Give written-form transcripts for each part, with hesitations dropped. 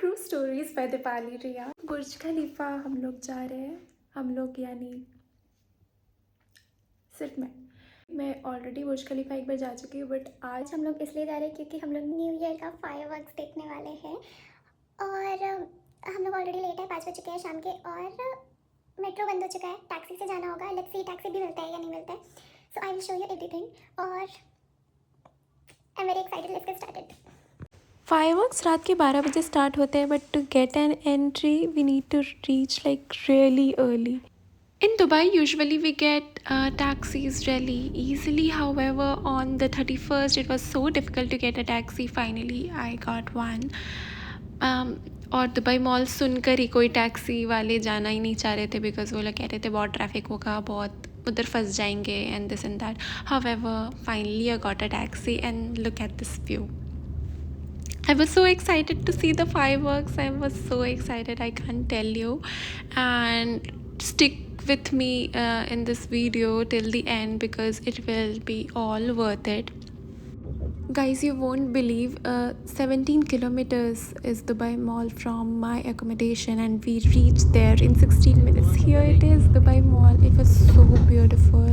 True stories bye Deepali रिया। बुर्ज खलीफा हम लोग जा रहे हैं, हम लोग यानी सिर्फ मैं ऑलरेडी बुर्ज खलीफा एक बार जा चुकी हूँ, बट आज हम लोग इसलिए जा रहे हैं क्योंकि हम लोग न्यू ईयर का फायरवर्क्स देखने वाले हैं। और हम लोग ऑलरेडी लेट है, 5 बज चुके हैं शाम के, और मेट्रो बंद हो चुका है। टैक्सी से जाना होगा, लेट्स सी टैक्सी भी मिलता है या नहीं मिलता है। So I will show you everything और I am very excited. Let's get started. Fireworks रात के 12 बजे स्टार्ट होते हैं, but to get an entry we need to reach like really early. In Dubai, usually we get taxis really easily. However, on the 31st, it was so difficult to get a taxi. Finally, I got one. और Dubai mall सुनकर ही कोई taxi वाले जाना ही नहीं चाह रहे थे, because वो लोग कह रहे थे बहुत ट्रैफिक होगा, बहुत उधर फंस जाएंगे and this and that. However, finally I got a taxi and look at this view. I was so excited to see the fireworks. I was so excited, I can't tell you. And stick with me in this video till the end because it will be all worth it. Guys, you won't believe 17 kilometers is Dubai Mall from my accommodation, and we reached there in 16 minutes. Here it is, Dubai Mall. It was so beautiful.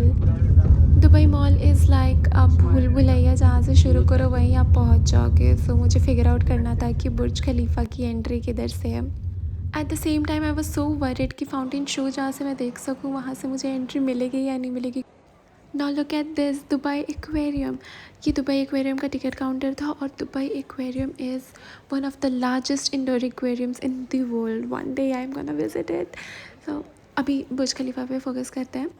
Dubai mall is like आप भूल भुलैया जहाँ से शुरू करो वहीं आप पहुँच जाओगे. सो मुझे फिगर आउट करना था कि बुर्ज खलीफा की एंट्री किधर से है. Eight the same time I was so worried कि फाउंटेन शो जहाँ से मैं देख सकूँ वहाँ से मुझे एंट्री मिलेगी या नहीं मिलेगी. Now look at this, Dubai aquarium. ये दुबई एक्वेरियम का टिकट काउंटर था, और Dubai aquarium is one of the largest indoor aquariums in the world. One day I am gonna visit it. So अभी Burj खलीफा पे focus करते हैं.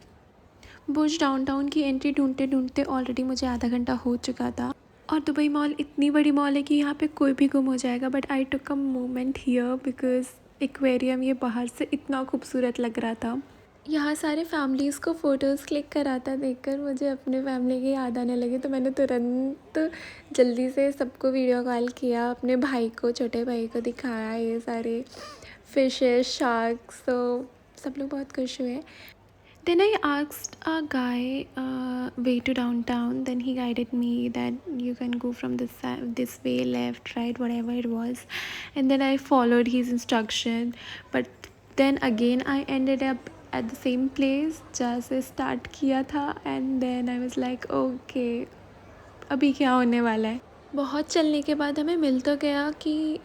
बुर्ज downtown की entry ढूंढते ढूंढते ऑलरेडी मुझे आधा घंटा हो चुका था. और दुबई मॉल इतनी बड़ी मॉल है कि यहाँ पे कोई भी गुम हो जाएगा, but I took a moment here because aquarium ये बाहर से इतना खूबसूरत लग रहा था. यहाँ सारे फैमिलीज़ को फ़ोटोज़ क्लिक कराता देखकर मुझे अपने फैमिली की याद आने लगी, तो मैंने तुरंत जल्दी से सबको वीडियो कॉल किया, अपने भाई को, छोटे भाई को दिखाया ये सारे फिशेस, शार्क्स. तो सब लोग बहुत खुश हुए. Then I asked a guy way to downtown. Then he guided me that you can go from this way, left, right, whatever it was. And then I followed his instruction. But then again I ended up at the same place जहाँ से start किया था. And then I was like, okay, अभी क्या होने वाला है. बहुत चलने के बाद हमें मिल तो गया कि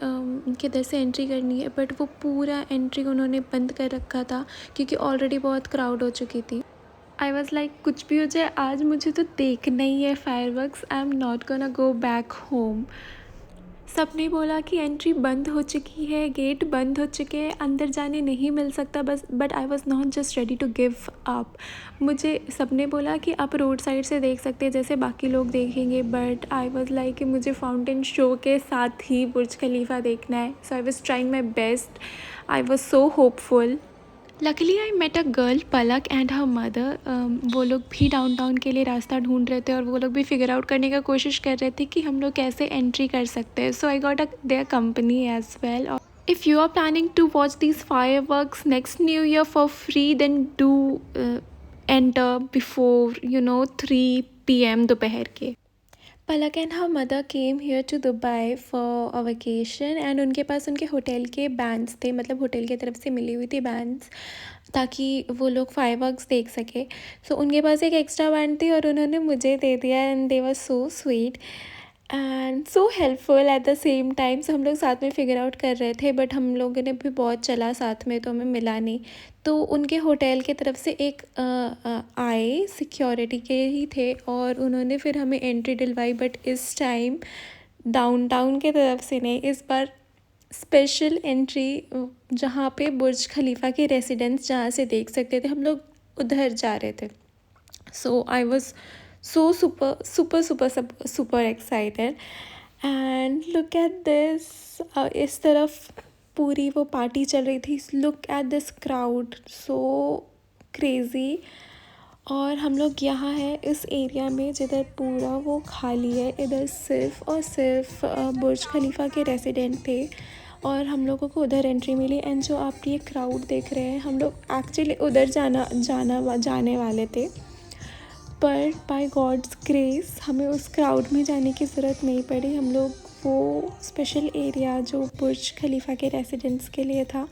किधर से एंट्री करनी है, बट वो पूरा एंट्री उन्होंने बंद कर रखा था क्योंकि ऑलरेडी बहुत क्राउड हो चुकी थी. आई वॉज़ लाइक कुछ भी हो जाए आज मुझे तो देखना ही है fireworks. I am not gonna go back home. सबने बोला कि एंट्री बंद हो चुकी है, गेट बंद हो चुके हैं, अंदर जाने नहीं मिल सकता बस. But I was not just ready to give up. मुझे सबने बोला कि आप रोड साइड से देख सकते हैं जैसे बाकी लोग देखेंगे, बट आई वॉज़ लाइक कि मुझे फाउंटेन शो के साथ ही बुर्ज खलीफा देखना है. So I was trying my best. I was so hopeful. Luckily I met a girl Palak and her mother. वो लोग भी डाउनटाउन के लिए रास्ता ढूंढ रहे थे, और वो लोग भी फिगर आउट करने का कोशिश कर रहे थे कि हम लोग कैसे एंट्री कर सकते हैं. So I got their company as well. If you are planning to watch these fireworks next new year for free, then do enter before 3 PM दोपहर के. Palak and her mother came here to Dubai for a vacation, and उनके पास उनके hotel के bands थे, मतलब hotel की तरफ से मिली हुई थी बैंड्स, ताकि वो लोग फायरवर्क्स देख सके. सो उनके पास एक एक्स्ट्रा बैंड थी और उन्होंने मुझे दे दिया, and they were so sweet and so helpful at the same time. So हम लोग साथ में फिगर आउट कर रहे थे, बट हम लोगों ने भी बहुत चला साथ में तो हमें मिला नहीं. तो उनके होटल की तरफ से एक आए, सिक्योरिटी के ही थे, और उन्होंने फिर हमें एंट्री दिलवाई. बट इस टाइम डाउनटाउन के तरफ से नहीं, इस बार स्पेशल एंट्री जहाँ पे बुर्ज खलीफा के रेसिडेंस जहाँ से देख सकते थे, हम लोग उधर जा रहे थे. So I was so super excited. And look at this, इस तरफ पूरी वो पार्टी चल रही थी. look at this crowd, so crazy. और हम लोग यहाँ हैं इस एरिया में जिधर पूरा वो खाली है. इधर सिर्फ और सिर्फ बुर्ज खलीफा के रेसिडेंट थे, और हम लोगों को उधर एंट्री मिली. एंड जो आप ये क्राउड देख रहे हैं, हम लोग एक्चुअली उधर जाने वाले थे, पर बाय गॉड्स ग्रेस हमें उस क्राउड में जाने की ज़रूरत नहीं पड़ी. हम लोग वो स्पेशल एरिया जो बुर्ज खलीफा के रेसिडेंट्स के लिए था,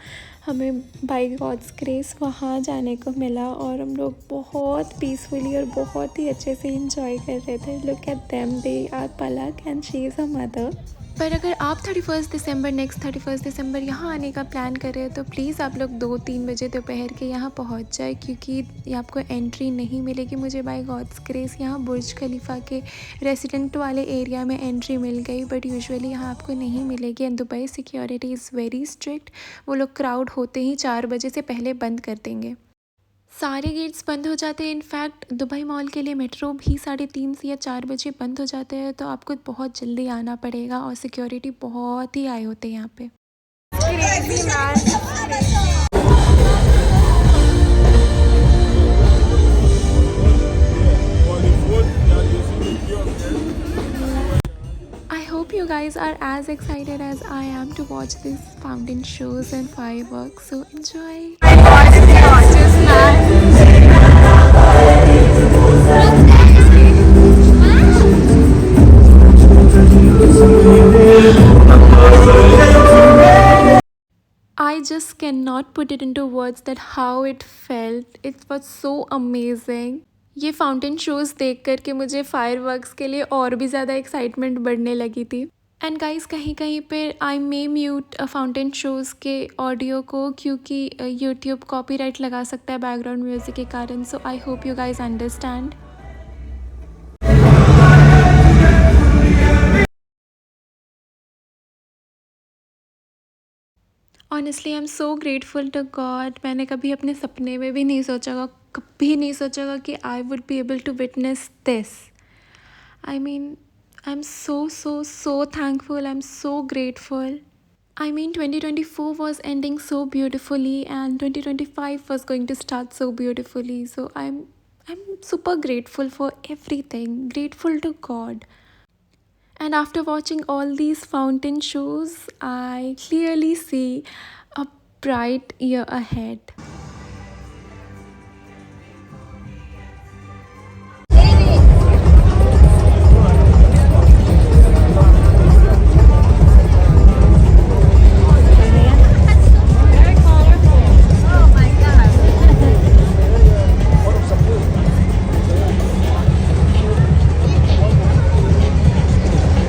हमें बाय गॉड्स ग्रेस वहाँ जाने को मिला और हम लोग बहुत पीसफुली और बहुत ही अच्छे से इंजॉय कर रहे थे. Look at them, they are Palak and she is a mother. पर अगर आप 31 दिसंबर नेक्स्ट 31 दिसंबर यहाँ आने का प्लान कर रहे हो तो प्लीज़ आप लोग 2-3 बजे दोपहर के यहाँ पहुँच जाए, क्योंकि ये आपको एंट्री नहीं मिलेगी. मुझे बाय गॉड्स ग्रेस यहाँ बुर्ज खलीफा के रेसिडेंट वाले एरिया में एंट्री मिल गई, बट यूजुअली यहाँ आपको नहीं मिलेगी. And Dubai security is very strict. वो लोग क्राउड होते ही 4 बजे से पहले बंद कर देंगे. सारे गेट्स बंद हो जाते हैं. इनफैक्ट दुबई मॉल के लिए मेट्रो भी 3:30 या 4 बजे बंद हो जाते हैं, तो आपको बहुत जल्दी आना पड़ेगा और सिक्योरिटी बहुत ही आए होते हैं यहाँ पे. I hope you guys are as excited as I am to watch these fountain shows and fireworks. So enjoy. I just cannot put it into words that how it felt. It was so amazing. ये fountain shows देख कर के मुझे fireworks के लिए और भी ज़्यादा एक्साइटमेंट बढ़ने लगी थी. एंड गाइस, कहीं कहीं पे आई मे म्यूट फाउंटेन शोज़ के ऑडियो को, क्योंकि यूट्यूब कॉपीराइट लगा सकता है बैकग्राउंड म्यूज़िक के कारण. So I hope you guys understand. Honestly I am so grateful to God. मैंने कभी अपने सपने में भी नहीं सोचा होगा, कभी नहीं सोचा होगा कि I would be able to witness this. I mean, I'm so thankful. I'm so grateful. I mean, 2024 was ending so beautifully and 2025 was going to start so beautifully. So I'm super grateful for everything. Grateful to God. And after watching all these fountain shows, I clearly see a bright year ahead.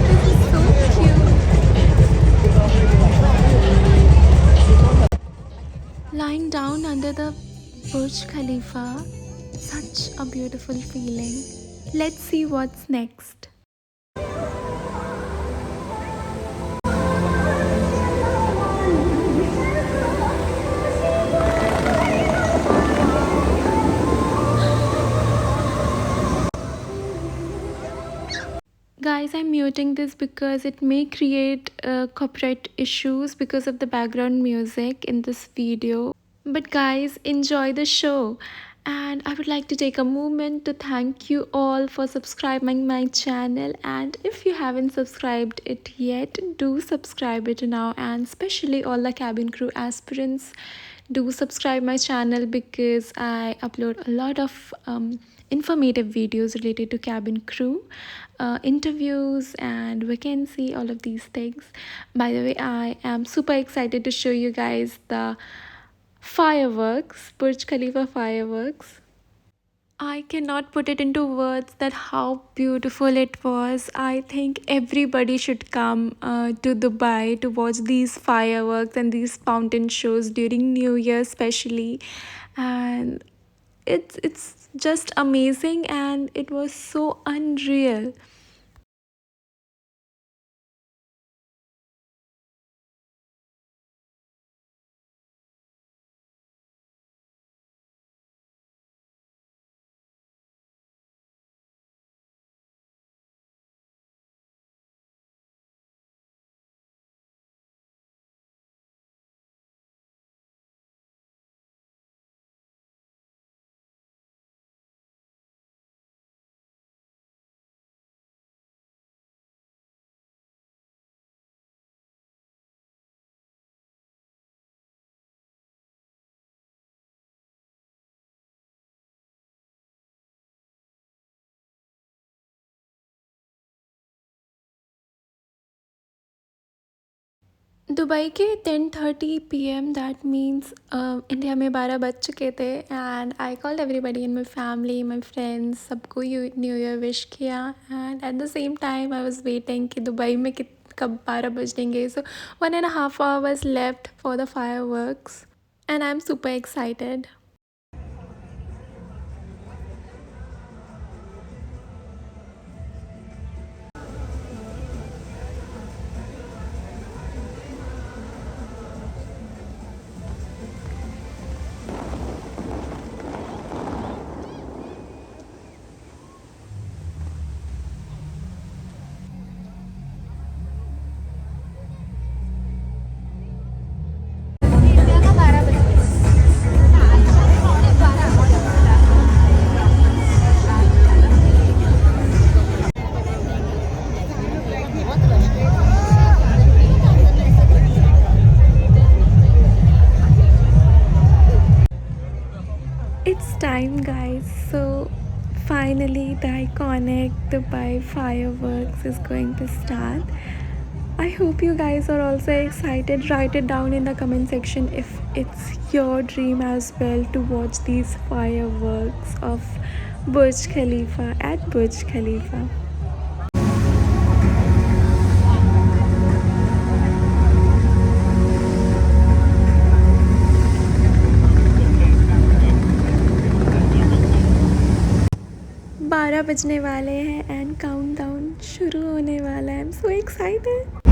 This is so cute. Lying down under the Burj Khalifa, such a beautiful feeling. Let's see what's next. Guys, I'm muting this because it may create copyright issues because of the background music in this video. But guys, enjoy the show. And I would like to take a moment to thank you all for subscribing my channel. And if you haven't subscribed it yet, do subscribe it now. And especially all the cabin crew aspirants, do subscribe my channel because I upload a lot of informative videos related to cabin crew, interviews and vacancy, all of these things. By the way, I am super excited to show you guys the fireworks, Burj Khalifa fireworks. I cannot put it into words that how beautiful it was. I think everybody should come to Dubai to watch these fireworks and these fountain shows during New Year especially. And it's just amazing and it was so unreal. Dubai के 10:30 PM, that means India में 12 बज चुके थे and I called everybody in my family, my friends, सबको new year wish किया and eight the same time I was waiting कि Dubai में कब 12 बजेंगे. सो 1.5 hours left for the fire works and I am super excited. It's time, guys. So finally the iconic Dubai fireworks is going to start. I hope you guys are also excited. Write it down in the comment section if it's your dream as well to watch these fireworks of Burj Khalifa at Burj Khalifa. 12 बजने वाले हैं and countdown शुरू होने वाला है. I am so excited.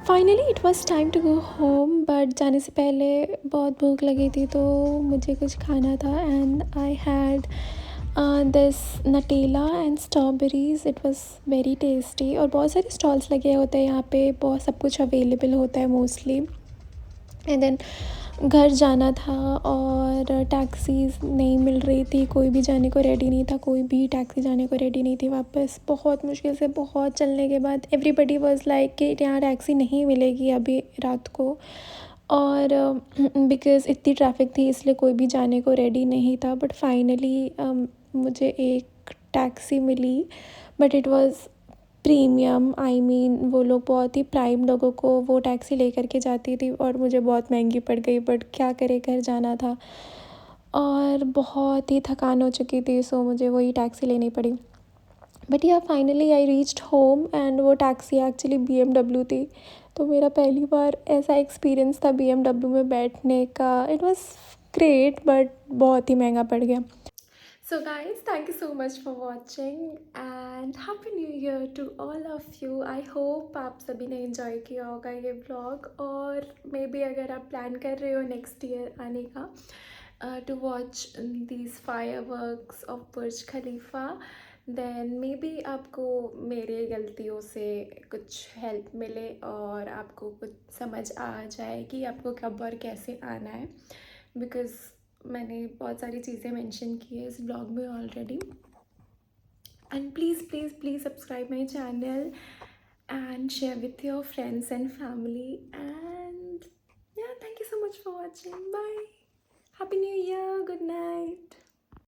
Finally it was time to go home, but जाने से पहले बहुत भूख लगी थी तो मुझे कुछ खाना था and I had this Nutella and strawberries. It was very tasty. और बहुत सारे स्टॉल्स लगे होते हैं यहाँ पे, बहुत सब कुछ अवेलेबल होता है मोस्टली. एंड देन घर जाना था और टैक्सीज़ नहीं मिल रही थी, कोई भी जाने को रेडी नहीं था, कोई भी टैक्सी जाने को रेडी नहीं थी वापस. बहुत मुश्किल से बहुत चलने के बाद एवरीबडी वाज लाइक कि यहाँ टैक्सी नहीं मिलेगी अभी रात को. और बिकॉज़ इतनी ट्रैफिक थी इसलिए कोई भी जाने को रेडी नहीं था. बट फाइनली मुझे एक टैक्सी मिली, but it was premium. I mean वो लोग बहुत ही प्राइम लोगों को वो टैक्सी लेकर के जाती थी और मुझे बहुत महंगी पड़ गई. बट क्या करे, घर जाना था और बहुत ही थकान हो चुकी थी, सो मुझे वही टैक्सी लेनी पड़ी. बट या finally I reached home and वो टैक्सी एक्चुअली BMW थी. तो मेरा पहली बार ऐसा एक्सपीरियंस था BMW में बैठने का. इट वॉज़ ग्रेट बट बहुत ही महंगा पड़ गया. So guys, thank you so much for watching and happy new year to all of you. I hope आप सभी ने enjoy किया होगा ये vlog. और मे बी अगर आप प्लान कर रहे हो नेक्स्ट ईयर आने का to watch these fireworks of Burj Khalifa, then maybe आपको मेरे गलतियों से कुछ हेल्प मिले और आपको कुछ समझ आ जाए कि आपको कब और कैसे आना है. बिकॉज़ मैंने बहुत सारी चीज़ें मेंशन की है इस ब्लॉग में already. And please please please subscribe my channel and share with your friends and family. And yeah, thank you so much for watching. Bye.